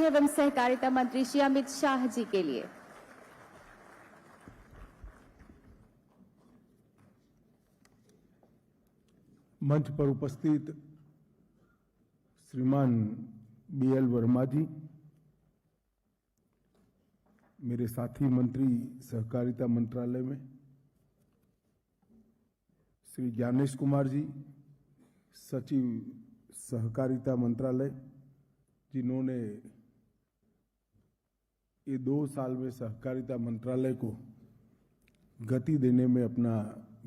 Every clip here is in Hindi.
एवं सहकारिता मंत्री श्री अमित शाह जी के लिए। मंच पर उपस्थित श्रीमान BL वर्मा जी, मेरे साथी मंत्री सहकारिता मंत्रालय में श्री ज्ञानेश कुमार जी, सचिव सहकारिता मंत्रालय, जिन्होंने ये 2 साल में सहकारिता मंत्रालय को गति देने में अपना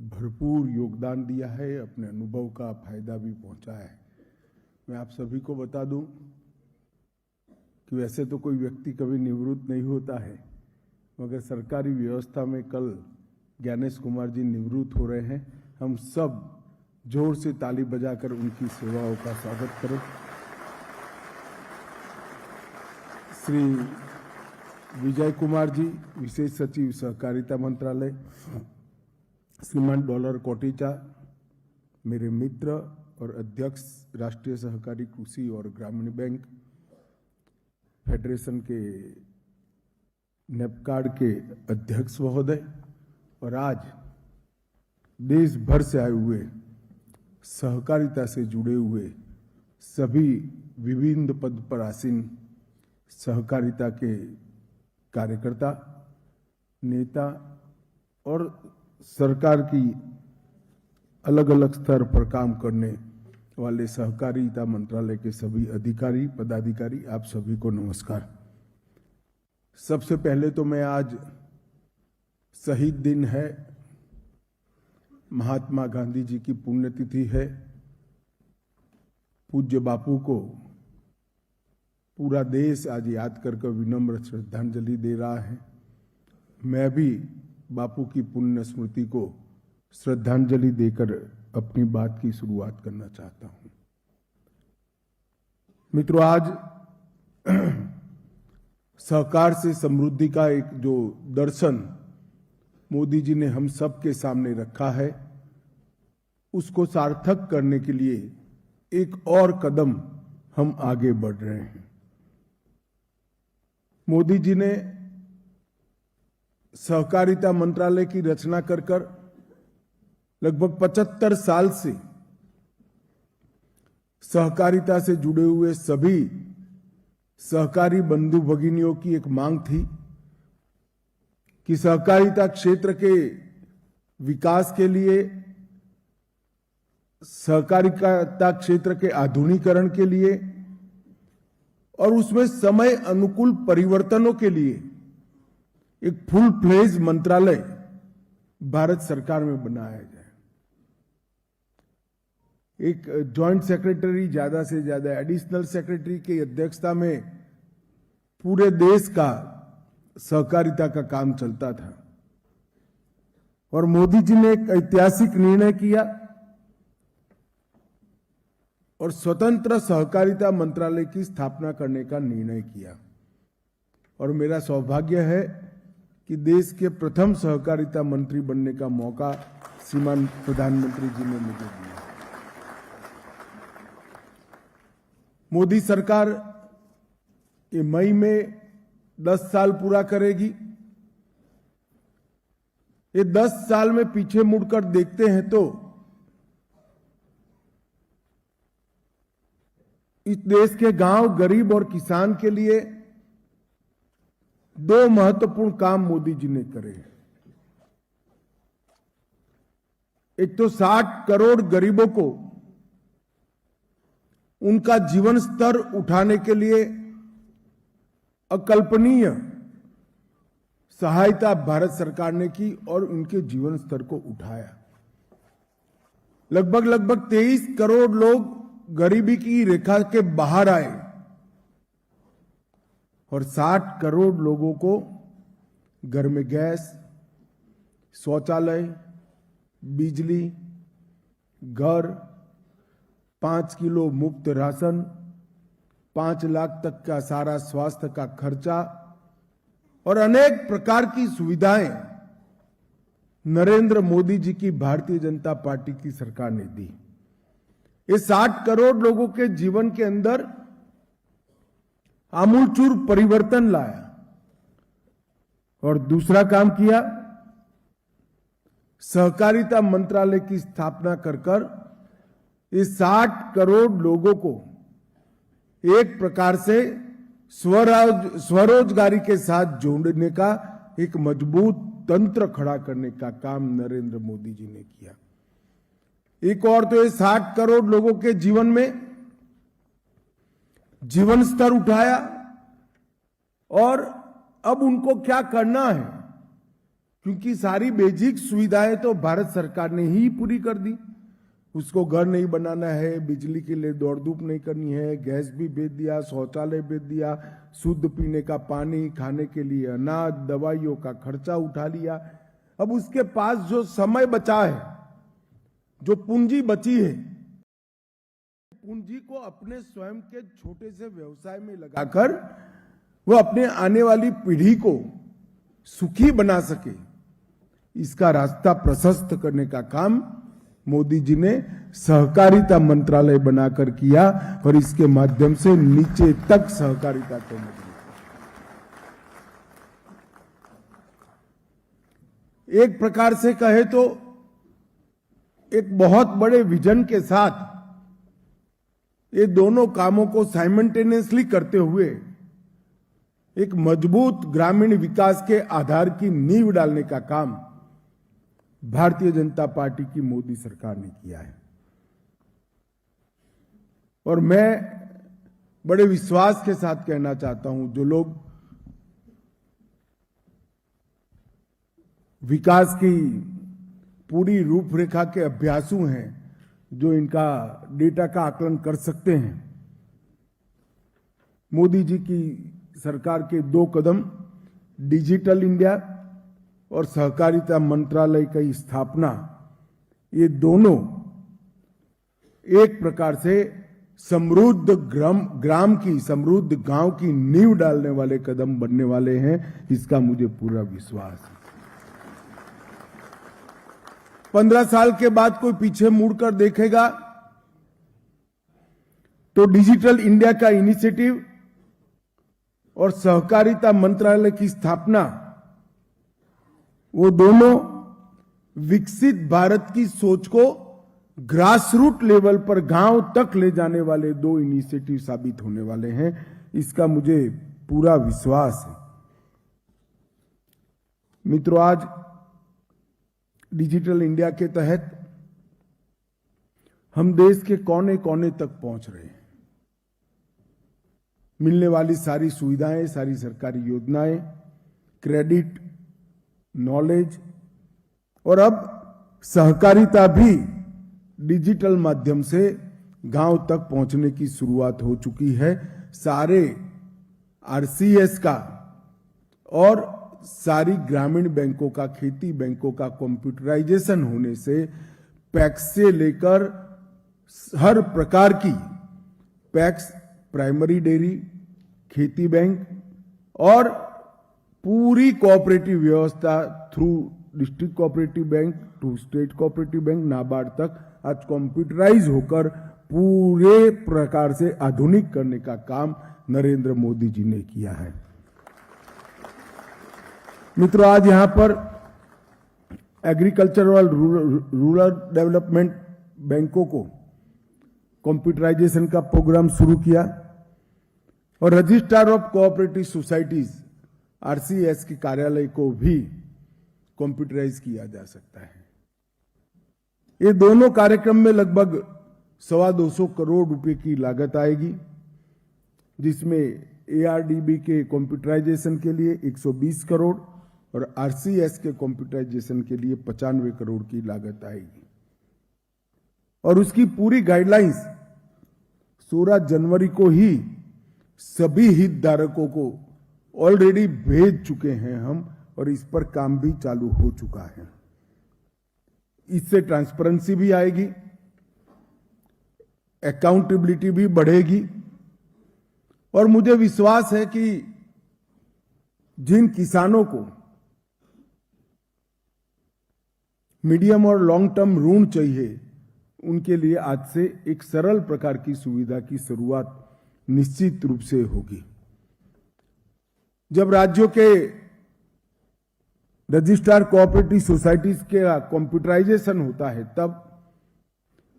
भरपूर योगदान दिया है, अपने अनुभव का फायदा भी पहुंचाया है। मैं आप सभी को बता दूं कि वैसे तो कोई व्यक्ति कभी निवृत्त नहीं होता है, मगर सरकारी व्यवस्था में कल ज्ञानेश कुमार जी निवृत्त हो रहे हैं। हम सब जोर से ताली बजाकर उनकी सेवाओं का स्वागत करें। श्री विजय कुमार जी, विशेष सचिव सहकारिता मंत्रालय, श्रीमान डॉलर कोटेचा, मेरे मित्र और अध्यक्ष राष्ट्रीय सहकारी कृषि और ग्रामीण बैंक फेडरेशन के नेपकार्ड के अध्यक्ष महोदय, और आज देश भर से आए हुए सहकारिता से जुड़े हुए सभी विभिन्न पद पर आसीन सहकारिता के कार्यकर्ता, नेता और सरकार की अलग अलग स्तर पर काम करने वाले सहकारिता मंत्रालय के सभी अधिकारी, पदाधिकारी, आप सभी को नमस्कार। सबसे पहले तो मैं आज शहीद दिन है, महात्मा गांधी जी की पुण्यतिथि है। पूज्य बापू को पूरा देश आज याद कर विनम्र श्रद्धांजलि दे रहा है। मैं भी बापू की पुण्य स्मृति को श्रद्धांजलि देकर अपनी बात की शुरुआत करना चाहता हूं। मित्रों, आज सहकार से समृद्धि का एक जो दर्शन मोदी जी ने हम सबके सामने रखा है, उसको सार्थक करने के लिए एक और कदम हम आगे बढ़ रहे हैं। मोदी जी ने सहकारिता मंत्रालय की रचना कर लगभग 75 साल से सहकारिता से जुड़े हुए सभी सहकारी बंधु भगिनियों की एक मांग थी कि सहकारिता क्षेत्र के विकास के लिए, सहकारिता क्षेत्र के आधुनिकीकरण के लिए और उसमें समय अनुकूल परिवर्तनों के लिए एक फुल फ्लेज मंत्रालय भारत सरकार में बनाया जाए। एक जॉइंट सेक्रेटरी, ज्यादा से ज्यादा एडिशनल सेक्रेटरी की अध्यक्षता में पूरे देश का सहकारिता का काम चलता था, और मोदी जी ने एक ऐतिहासिक निर्णय किया और स्वतंत्र सहकारिता मंत्रालय की स्थापना करने का निर्णय किया। और मेरा सौभाग्य है कि देश के प्रथम सहकारिता मंत्री बनने का मौका श्रीमान प्रधानमंत्री जी ने मुझे दिया। मोदी सरकार ये मई में 10 साल पूरा करेगी। ये 10 साल में पीछे मुड़कर देखते हैं तो इस देश के गांव, गरीब और किसान के लिए 2 महत्वपूर्ण काम मोदी जी ने करे। एक तो 60 करोड़ गरीबों को उनका जीवन स्तर उठाने के लिए अकल्पनीय सहायता भारत सरकार ने की और उनके जीवन स्तर को उठाया। लगभग 23 करोड़ लोग गरीबी की रेखा के बाहर आए और 60 करोड़ लोगों को घर में गैस, शौचालय, बिजली, घर, 5 किलो मुफ्त राशन, 5 लाख तक का सारा स्वास्थ्य का खर्चा और अनेक प्रकार की सुविधाएं नरेंद्र मोदी जी की भारतीय जनता पार्टी की सरकार ने दी। ये 60 करोड़ लोगों के जीवन के अंदर आमूलचूर परिवर्तन लाया। और दूसरा काम किया, सहकारिता मंत्रालय की स्थापना कर इस 60 करोड़ लोगों को एक प्रकार से स्वरोजगारी के साथ जोड़ने का एक मजबूत तंत्र खड़ा करने का काम नरेंद्र मोदी जी ने किया। एक और तो ये 60 करोड़ लोगों के जीवन में जीवन स्तर उठाया, और अब उनको क्या करना है, क्योंकि सारी बेसिक सुविधाएं तो भारत सरकार ने ही पूरी कर दी। उसको घर नहीं बनाना है, बिजली के लिए दौड़ धूप नहीं करनी है, गैस भी भेज दिया, शौचालय भेज दिया, शुद्ध पीने का पानी, खाने के लिए अनाज, दवाइयों का खर्चा उठा लिया। अब उसके पास जो समय बचा है, जो पूंजी बची है, पूंजी को अपने स्वयं के छोटे से व्यवसाय में लगाकर वो अपने आने वाली पीढ़ी को सुखी बना सके, इसका रास्ता प्रशस्त करने का काम मोदी जी ने सहकारिता मंत्रालय बनाकर किया, और इसके माध्यम से नीचे तक सहकारिता को मजबूत। एक प्रकार से कहे तो एक बहुत बड़े विजन के साथ ये दोनों कामों को साइमल्टेनियसली करते हुए एक मजबूत ग्रामीण विकास के आधार की नींव डालने का काम भारतीय जनता पार्टी की मोदी सरकार ने किया है। और मैं बड़े विश्वास के साथ कहना चाहता हूं, जो लोग विकास की पूरी रूपरेखा के अभ्यासु हैं, जो इनका डेटा का आकलन कर सकते हैं, मोदी जी की सरकार के 2 कदम, डिजिटल इंडिया और सहकारिता मंत्रालय की स्थापना, ये दोनों एक प्रकार से समृद्ध ग्राम की, समृद्ध गांव की नींव डालने वाले कदम बनने वाले हैं, इसका मुझे पूरा विश्वास है। 15 साल के बाद कोई पीछे मुड़कर देखेगा तो डिजिटल इंडिया का इनिशिएटिव और सहकारिता मंत्रालय की स्थापना, वो दोनों विकसित भारत की सोच को ग्रास रूट लेवल पर गांव तक ले जाने वाले 2 इनिशिएटिव साबित होने वाले हैं, इसका मुझे पूरा विश्वास है। मित्रों, आज डिजिटल इंडिया के तहत हम देश के कोने कोने तक पहुंच रहे हैं। मिलने वाली सारी सुविधाएं, सारी सरकारी योजनाएं, क्रेडिट, नॉलेज और अब सहकारिता भी डिजिटल माध्यम से गांव तक पहुंचने की शुरुआत हो चुकी है। सारे आरसीएस का और सारी ग्रामीण बैंकों का, खेती बैंकों का कंप्यूटराइजेशन होने से पैक्स से लेकर हर प्रकार की पैक्स, प्राइमरी डेयरी, खेती बैंक और पूरी कोऑपरेटिव व्यवस्था through district cooperative bank to state cooperative bank, NABARD तक आज कंप्यूटराइज होकर पूरे प्रकार से आधुनिक करने का काम नरेंद्र मोदी जी ने किया है। मित्रों, आज यहां पर एग्रीकल्चरल रूरल डेवलपमेंट बैंकों को कंप्यूटराइजेशन का प्रोग्राम शुरू किया और registrar of cooperative societies RCS के कार्यालय को भी कंप्यूटराइज किया जा सकता है। ये दोनों कार्यक्रम में लगभग 225 करोड़ रुपए की लागत आएगी, जिसमें एआरडीबी के कंप्यूटराइजेशन के लिए 120 करोड़ और आरसीएस के कंप्यूटराइजेशन के लिए 95 करोड़ की लागत आएगी। और उसकी पूरी गाइडलाइंस 16 जनवरी को ही सभी हितधारकों को ऑलरेडी भेज चुके हैं हम, और इस पर काम भी चालू हो चुका है। इससे ट्रांसपेरेंसी भी आएगी, अकाउंटेबिलिटी भी बढ़ेगी और मुझे विश्वास है कि जिन किसानों को मीडियम और लॉन्ग टर्म ऋण चाहिए, उनके लिए आज से एक सरल प्रकार की सुविधा की शुरुआत निश्चित रूप से होगी। जब राज्यों के रजिस्ट्रार कोऑपरेटिव सोसाइटीज के कंप्यूटराइजेशन होता है, तब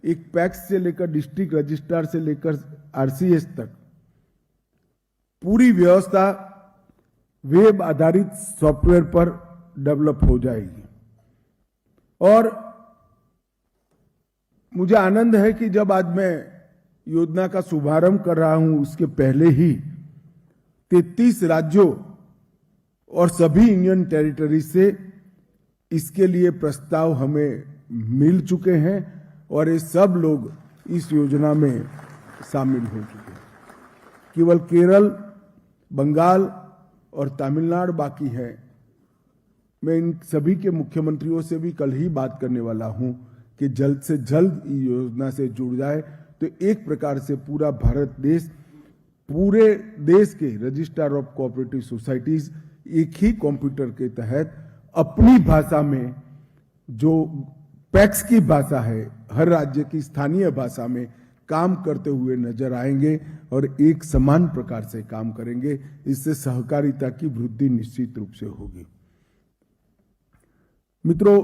एक पैक्स से लेकर डिस्ट्रिक्ट रजिस्ट्रार से लेकर आरसीएस तक पूरी व्यवस्था वेब आधारित सॉफ्टवेयर पर डेवलप हो जाएगी। और मुझे आनंद है कि जब आज मैं योजना का शुभारंभ कर रहा हूं, उसके पहले ही 33 राज्यों और सभी यूनियन टेरिटरी से इसके लिए प्रस्ताव हमें मिल चुके हैं और ये सब लोग इस योजना में शामिल हो चुके हैं। केवल केरल, बंगाल और तमिलनाडु बाकी है। मैं इन सभी के मुख्यमंत्रियों से भी कल ही बात करने वाला हूं कि जल्द से जल्द इस योजना से जुड़ जाए, तो एक प्रकार से पूरा भारत देश, पूरे देश के रजिस्ट्रार ऑफ कोऑपरेटिव सोसाइटीज एक ही कंप्यूटर के तहत अपनी भाषा में, जो पैक्स की भाषा है, हर राज्य की स्थानीय भाषा में काम करते हुए नजर आएंगे और एक समान प्रकार से काम करेंगे। इससे सहकारिता की वृद्धि निश्चित रूप से होगी। मित्रों,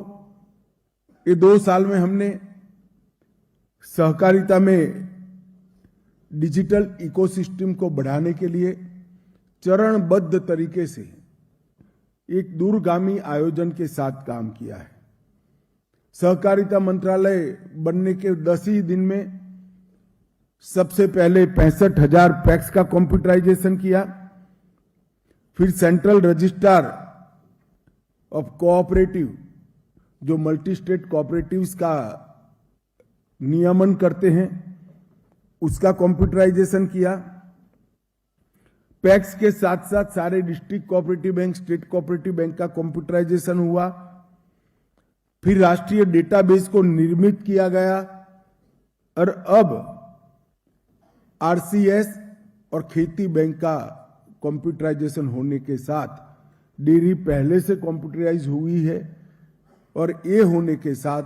ये 2 साल में हमने सहकारिता में डिजिटल इकोसिस्टम को बढ़ाने के लिए चरणबद्ध तरीके से एक दूरगामी आयोजन के साथ काम किया है। सहकारिता मंत्रालय बनने के 10 ही दिन में सबसे पहले 65,000 पैक्स का कंप्यूटराइजेशन किया, फिर सेंट्रल रजिस्ट्रार ऑफ कोऑपरेटिव, जो मल्टी स्टेट कोऑपरेटिव्स का नियमन करते हैं, उसका कंप्यूटराइजेशन किया। पैक्स के साथ साथ सारे district cooperative bank, state cooperative bank का कंप्यूटराइजेशन हुआ। फिर राष्ट्रीय डेटाबेस को निर्मित किया गया और अब आरसीएस और खेती बैंक का कंप्यूटराइजेशन होने के साथ डेयरी पहले से कंप्यूटराइज हुई है और ये होने के साथ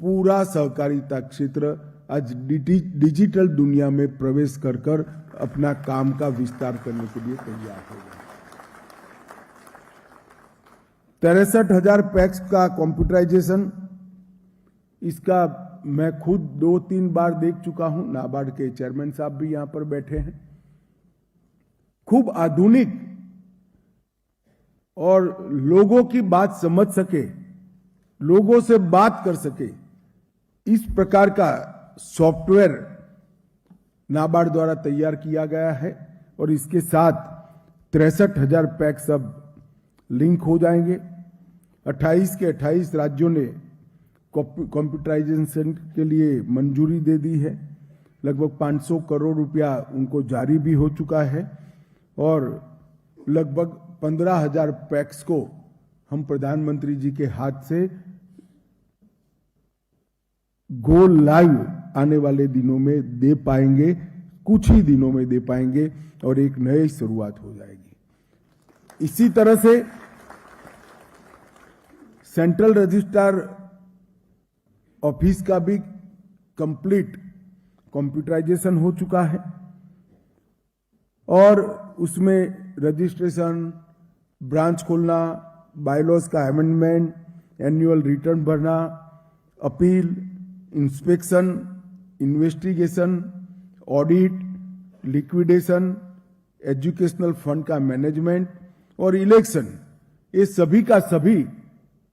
पूरा सहकारिता क्षेत्र आज डिजिटल दुनिया में प्रवेश कर कर अपना काम का विस्तार करने के लिए तैयार हो गया। 63,000 पैक्स का कंप्यूटराइजेशन, इसका मैं खुद 2-3 बार देख चुका हूं। नाबार्ड के चेयरमैन साहब भी यहां पर बैठे हैं। खूब आधुनिक और लोगों की बात समझ सके, लोगों से बात कर सके, इस प्रकार का सॉफ्टवेयर नाबार्ड द्वारा तैयार किया गया है और इसके साथ 63,000 पैक्स अब लिंक हो जाएंगे। 28 के 28 राज्यों ने कंप्यूटराइजेशन के लिए मंजूरी दे दी है। लगभग 500 करोड़ रुपया उनको जारी भी हो चुका है और लगभग 15,000 पैक्स को हम प्रधानमंत्री जी के हाथ से गो लाइव आने वाले दिनों में दे पाएंगे, कुछ ही दिनों में दे पाएंगे और एक नई शुरुआत हो जाएगी। इसी तरह से सेंट्रल रजिस्ट्रार ऑफिस का भी कंप्लीट कंप्यूटराइजेशन हो चुका है और उसमें रजिस्ट्रेशन, ब्रांच खोलना, बायलॉज का अमेंडमेंट, एनुअल रिटर्न भरना, appeal, inspection, investigation, audit, liquidation, educational fund का मैनेजमेंट और इलेक्शन, ये सभी का सभी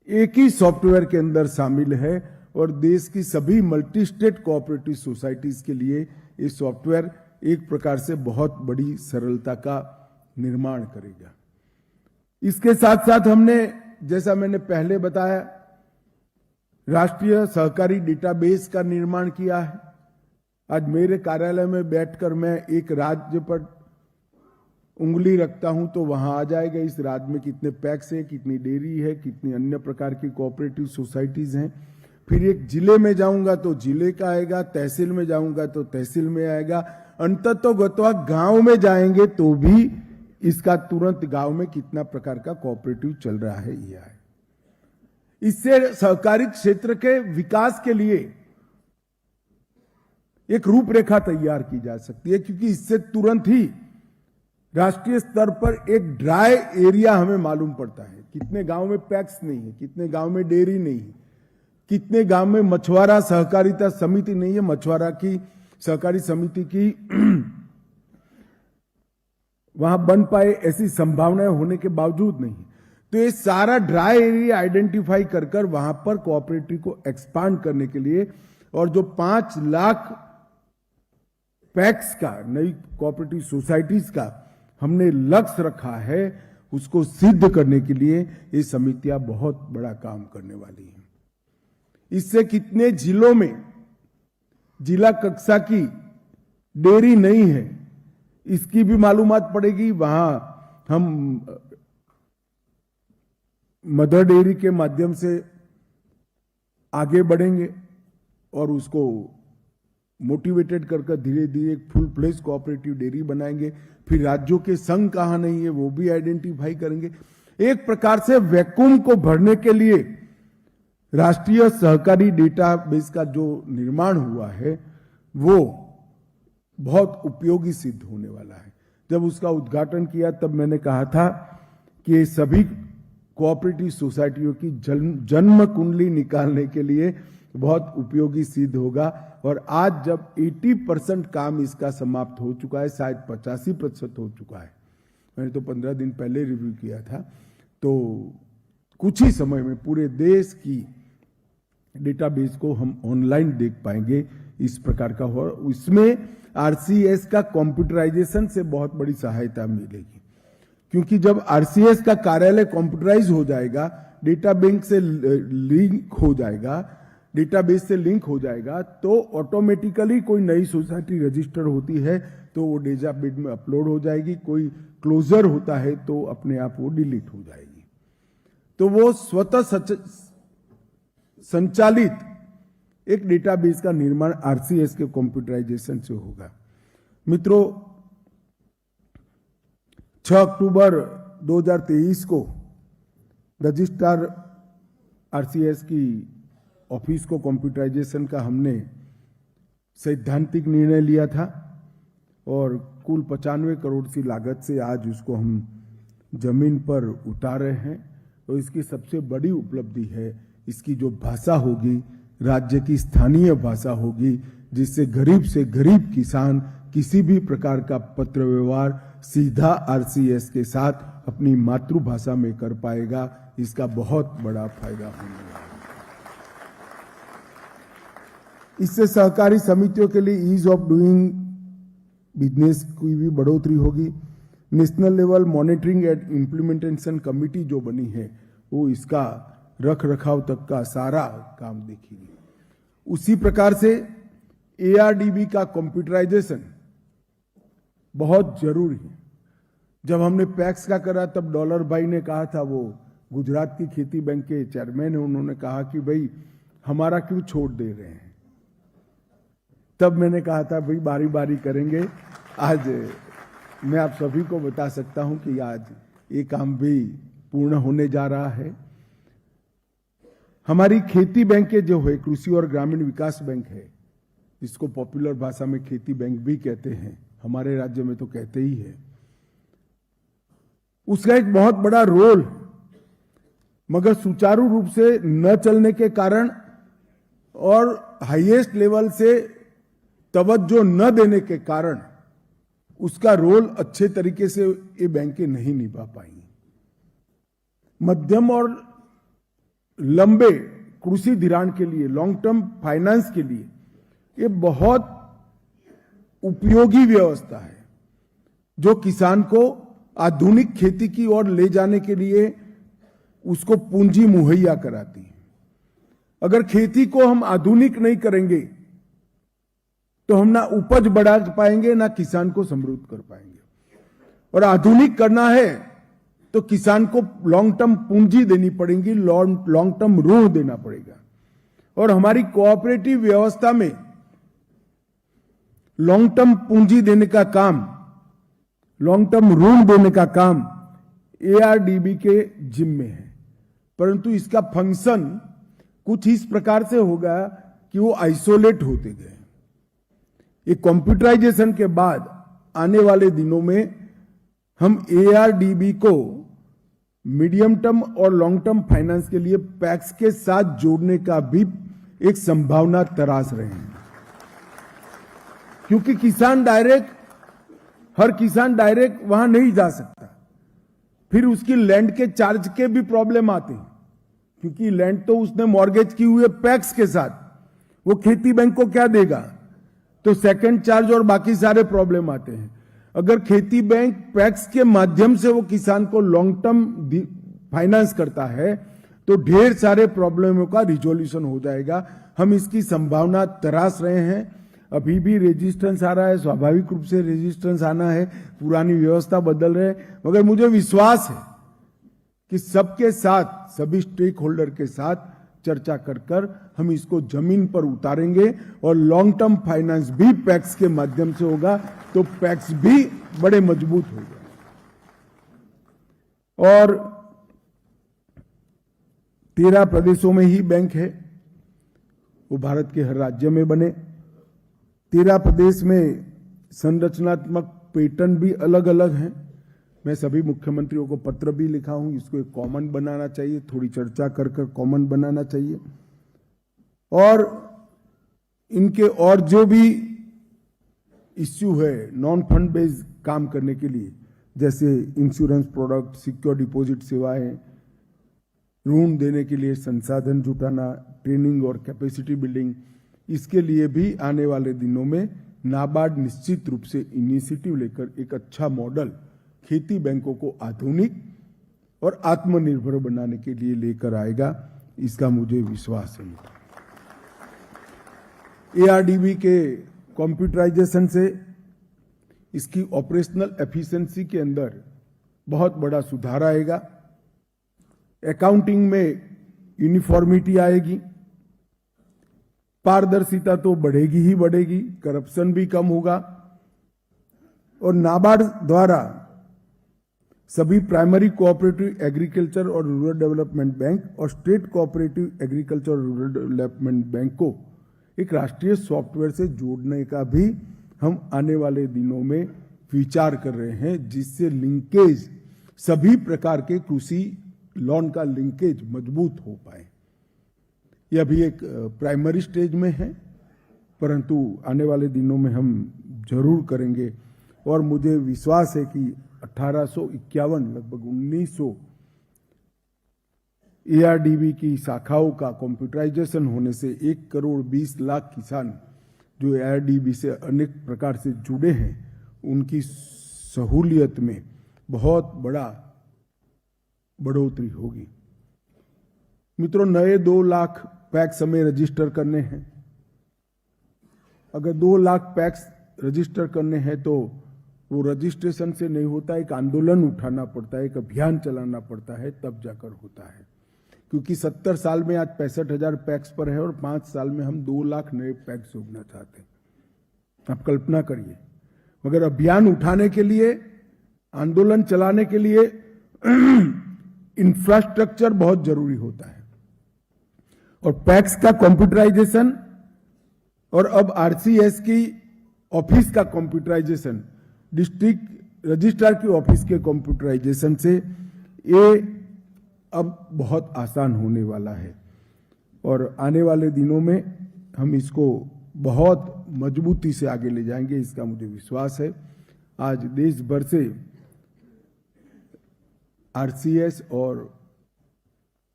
एक ही सॉफ्टवेयर के अंदर शामिल है और देश की सभी मल्टी स्टेट कोऑपरेटिव सोसाइटीज के लिए ये सॉफ्टवेयर एक प्रकार से बहुत बड़ी सरलता का निर्माण करेगा। इसके साथ साथ हमने, जैसा मैंने पहले बताया, राष्ट्रीय सहकारी डेटाबेस का निर्माण किया है। आज मेरे कार्यालय में बैठकर मैं एक राज्य पर उंगली रखता हूं तो वहां आ जाएगा इस राज्य में कितने पैक्स है, कितनी डेयरी है, कितनी अन्य प्रकार की कोऑपरेटिव सोसाइटीज हैं। फिर एक जिले में जाऊंगा तो जिले का आएगा, तहसील में जाऊंगा तो तहसील में आएगा, अंततोगत्वा गांव में जाएंगे तो भी इसका तुरंत गांव में कितना प्रकार का कोऑपरेटिव चल रहा है यह है। इससे सहकारी क्षेत्र के विकास के लिए एक रूपरेखा तैयार की जा सकती है, क्योंकि इससे तुरंत ही राष्ट्रीय स्तर पर एक ड्राई एरिया हमें मालूम पड़ता है। कितने गांव में पैक्स नहीं है, कितने गांव में डेयरी नहीं है, कितने गांव में मछुआरा सहकारिता समिति नहीं है, मछुआरा की सहकारी समिति की वहां बन पाए ऐसी संभावनाएं होने के बावजूद नहीं। तो ये सारा ड्राई एरिया आइडेंटिफाई कर कर वहां पर कोऑपरेटिव को एक्सपांड करने के लिए और जो 5 लाख पैक्स का, नई कोऑपरेटिव सोसाइटीज का हमने लक्ष्य रखा है, उसको सिद्ध करने के लिए ये समितियां बहुत बड़ा काम करने वाली हैं। इससे कितने जिलों में जिला कक्षा की डेयरी नहीं है इसकी भी मालूमात पड़ेगी। वहां हम मदर डेयरी के माध्यम से आगे बढ़ेंगे और उसको मोटिवेटेड कर धीरे धीरे एक फुल फ्लेज कोऑपरेटिव डेयरी बनाएंगे। फिर राज्यों के संघ कहां नहीं है वो भी आइडेंटिफाई करेंगे। एक प्रकार से वैक्यूम को भरने के लिए राष्ट्रीय सहकारी डेटाबेस का जो निर्माण हुआ है वो बहुत उपयोगी सिद्ध होने वाला है। जब उसका उद्घाटन किया तब मैंने कहा था कि सभी कोऑपरेटिव सोसाइटियों की जन्म कुंडली निकालने के लिए बहुत उपयोगी सिद्ध होगा। और आज जब 80% काम इसका समाप्त हो चुका है, शायद 85% हो चुका है, मैंने तो 15 दिन पहले रिव्यू किया था, तो कुछ ही समय में पूरे देश की डेटाबेस को हम ऑनलाइन देख पाएंगे। इस प्रकार का हो, इसमें आरसीएस का कंप्यूटराइजेशन से बहुत बड़ी सहायता मिलेगी, क्योंकि जब आरसीएस का कार्यालय कंप्यूटराइज हो जाएगा, डेटा बैंक से लिंक हो जाएगा, डेटाबेस से लिंक हो जाएगा, तो ऑटोमेटिकली कोई नई सोसाइटी रजिस्टर होती है तो वो डेटाबेस में अपलोड हो जाएगी, कोई क्लोजर होता है तो अपने आप वो डिलीट हो जाएगी। तो वो स्वतः संचालित एक डेटाबेस का निर्माण आरसीएस के कंप्यूटराइजेशन से होगा। मित्रों, 6 अक्टूबर 2023 को रजिस्ट्रार आरसीएस की ऑफिस को कंप्यूटराइजेशन का हमने सैद्धांतिक निर्णय लिया था और कुल 95 करोड़ की लागत से आज उसको हम जमीन पर उतार रहे हैं। और इसकी सबसे बड़ी उपलब्धि है इसकी जो भाषा होगी राज्य की स्थानीय भाषा होगी, जिससे गरीब से गरीब किसान किसी भी प्रकार का पत्र व्यवहार सीधा आरसीएस के साथ अपनी मातृभाषा में कर पाएगा। इसका बहुत बड़ा फायदा होने वाला है। इससे सहकारी समितियों के लिए ईज ऑफ डूइंग बिजनेस की भी बढ़ोतरी होगी। National level monitoring and implementation committee जो बनी है वो इसका रख रखाव तक का सारा काम देखेगी। उसी प्रकार से एआरडीबी का कंप्यूटराइजेशन बहुत जरूरी है। जब हमने पैक्स का करा तब डॉलर भाई ने कहा था, वो गुजरात की खेती बैंक के चेयरमैन है, उन्होंने कहा कि भाई हमारा क्यों छोड़ दे रहे हैं। तब मैंने कहा था भाई बारी बारी करेंगे। आज मैं आप सभी को बता सकता हूं कि आज ये काम भी पूर्ण होने जा रहा है। हमारी खेती बैंक जो है, कृषि और ग्रामीण विकास बैंक है, जिसको पॉपुलर भाषा में खेती बैंक भी कहते हैं, हमारे राज्य में तो कहते ही है, उसका एक बहुत बड़ा रोल है। मगर सुचारू रूप से न चलने के कारण और हाईएस्ट लेवल से तवज्जो न देने के कारण उसका रोल अच्छे तरीके से ये बैंकें नहीं निभा पाई। मध्यम और लंबे कृषि धिराण के लिए, लॉन्ग टर्म फाइनेंस के लिए ये बहुत उपयोगी व्यवस्था है, जो किसान को आधुनिक खेती की ओर ले जाने के लिए उसको पूंजी मुहैया कराती है। अगर खेती को हम आधुनिक नहीं करेंगे तो हम ना उपज बढ़ा पाएंगे, ना किसान को समृद्ध कर पाएंगे। और आधुनिक करना है तो किसान को लॉन्ग टर्म पूंजी देनी पड़ेगी, लॉन्ग टर्म ऋण देना पड़ेगा। और हमारी कोऑपरेटिव व्यवस्था में लॉन्ग टर्म पूंजी देने का काम, लॉन्ग टर्म ऋण देने का काम एआरडीबी के जिम्मे है। परंतु इसका फंक्शन कुछ इस प्रकार से होगा कि वो आइसोलेट होते गए। ये कंप्यूटराइजेशन के बाद आने वाले दिनों में हम ARDB को मीडियम टर्म और लॉन्ग टर्म फाइनेंस के लिए पैक्स के साथ जोड़ने का भी एक संभावना तराश रहे हैं, क्योंकि हर किसान डायरेक्ट वहां नहीं जा सकता। फिर उसकी लैंड के चार्ज के भी प्रॉब्लम आते हैं, क्योंकि लैंड तो उसने मॉर्गेज की हुई है पैक्स के साथ, वो खेती बैंक को क्या देगा, तो सेकंड चार्ज और बाकी सारे प्रॉब्लम आते हैं। अगर खेती बैंक पैक्स के माध्यम से वो किसान को लॉन्ग टर्म फाइनेंस करता है तो ढेर सारे प्रॉब्लमों का रिजोल्यूशन हो जाएगा। हम इसकी संभावना तराश रहे हैं। अभी भी रेजिस्टेंस आ रहा है, स्वाभाविक रूप से रेजिस्टेंस आना है, पुरानी व्यवस्था बदल रहे हैं, मगर मुझे विश्वास है कि सबके साथ, सभी स्टेक होल्डर के साथ चर्चा कर हम इसको जमीन पर उतारेंगे और लॉन्ग टर्म फाइनेंस भी पैक्स के माध्यम से होगा, तो पैक्स भी बड़े मजबूत हो गए। और 13 प्रदेशों में ही बैंक है, वो भारत के हर राज्य में बने। 13 प्रदेश में संरचनात्मक पैटर्न भी अलग अलग हैं। मैं सभी मुख्यमंत्रियों को पत्र भी लिखा हूं, इसको एक कॉमन बनाना चाहिए, थोड़ी चर्चा कर कॉमन बनाना चाहिए। और इनके और जो भी इश्यू है नॉन फंड बेस्ड काम करने के लिए, जैसे इंश्योरेंस प्रोडक्ट, सिक्योर डिपॉजिट सेवाएं, ऋण देने के लिए संसाधन जुटाना, ट्रेनिंग और कैपेसिटी बिल्डिंग, इसके लिए भी आने वाले दिनों में नाबार्ड निश्चित रूप से इनिशिएटिव लेकर एक अच्छा मॉडल खेती बैंकों को आधुनिक और आत्मनिर्भर बनाने के लिए लेकर आएगा, इसका मुझे विश्वास है। ARDB के कंप्यूटराइजेशन से इसकी ऑपरेशनल एफिशिएंसी के अंदर बहुत बड़ा सुधार आएगा। अकाउंटिंग में यूनिफॉर्मिटी आएगी, पारदर्शिता तो बढ़ेगी ही बढ़ेगी, करप्शन भी कम होगा। और नाबार्ड द्वारा सभी प्राइमरी कोऑपरेटिव एग्रीकल्चर और रूरल डेवलपमेंट बैंक और स्टेट कोऑपरेटिव एग्रीकल्चर और रूरल डेवलपमेंट बैंक को एक राष्ट्रीय सॉफ्टवेयर से जोड़ने का भी हम आने वाले दिनों में विचार कर रहे हैं, जिससे लिंकेज, सभी प्रकार के कृषि लोन का लिंकेज मजबूत हो पाए। यह भी एक प्राइमरी स्टेज में है, परंतु आने वाले दिनों में हम जरूर करेंगे। और मुझे विश्वास है कि 1851 लगभग 1900 ARDB की शाखाओं का कंप्यूटराइजेशन होने से 1,20,00,000 किसान जो ARDB से अनेक प्रकार से जुड़े हैं, उनकी सहूलियत में बहुत बड़ा बढ़ोतरी होगी। मित्रों, नए 2 लाख पैक्स हमें रजिस्टर करने हैं। अगर 2 लाख पैक्स रजिस्टर करने हैं तो वो रजिस्ट्रेशन से नहीं होता, एक आंदोलन उठाना पड़ता है, एक अभियान चलाना पड़ता है, तब जाकर होता है। क्योंकि 70 साल में आज 65,000 पैक्स पर है और 5 साल में हम 2 लाख नए पैक्स जोड़ना चाहते हैं। आप कल्पना करिए, मगर अभियान उठाने के लिए, आंदोलन चलाने के लिए इंफ्रास्ट्रक्चर बहुत जरूरी होता है। और पैक्स का कंप्यूटराइजेशन और अब RCS की ऑफिस का कंप्यूटराइजेशन, डिस्ट्रिक्ट रजिस्ट्रार की ऑफिस के कंप्यूटराइजेशन से ये अब बहुत आसान होने वाला है। और आने वाले दिनों में हम इसको बहुत मजबूती से आगे ले जाएंगे, इसका मुझे विश्वास है। आज देश भर से RCS और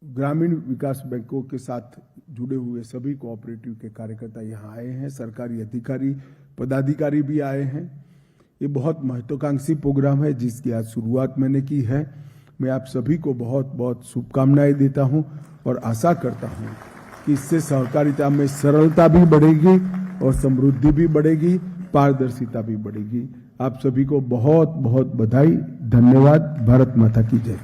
ग्रामीण विकास बैंकों के साथ जुड़े हुए सभी कोऑपरेटिव के कार्यकर्ता यहाँ आए हैं, सरकारी अधिकारी, पदाधिकारी भी आए हैं। ये बहुत महत्वाकांक्षी प्रोग्राम है जिसकी आज शुरुआत मैंने की है। मैं आप सभी को बहुत बहुत शुभकामनाएं देता हूं और आशा करता हूं कि इससे सहकारिता में सरलता भी बढ़ेगी और समृद्धि भी बढ़ेगी, पारदर्शिता भी बढ़ेगी। आप सभी को बहुत बहुत बधाई, धन्यवाद। भारत माता की जय।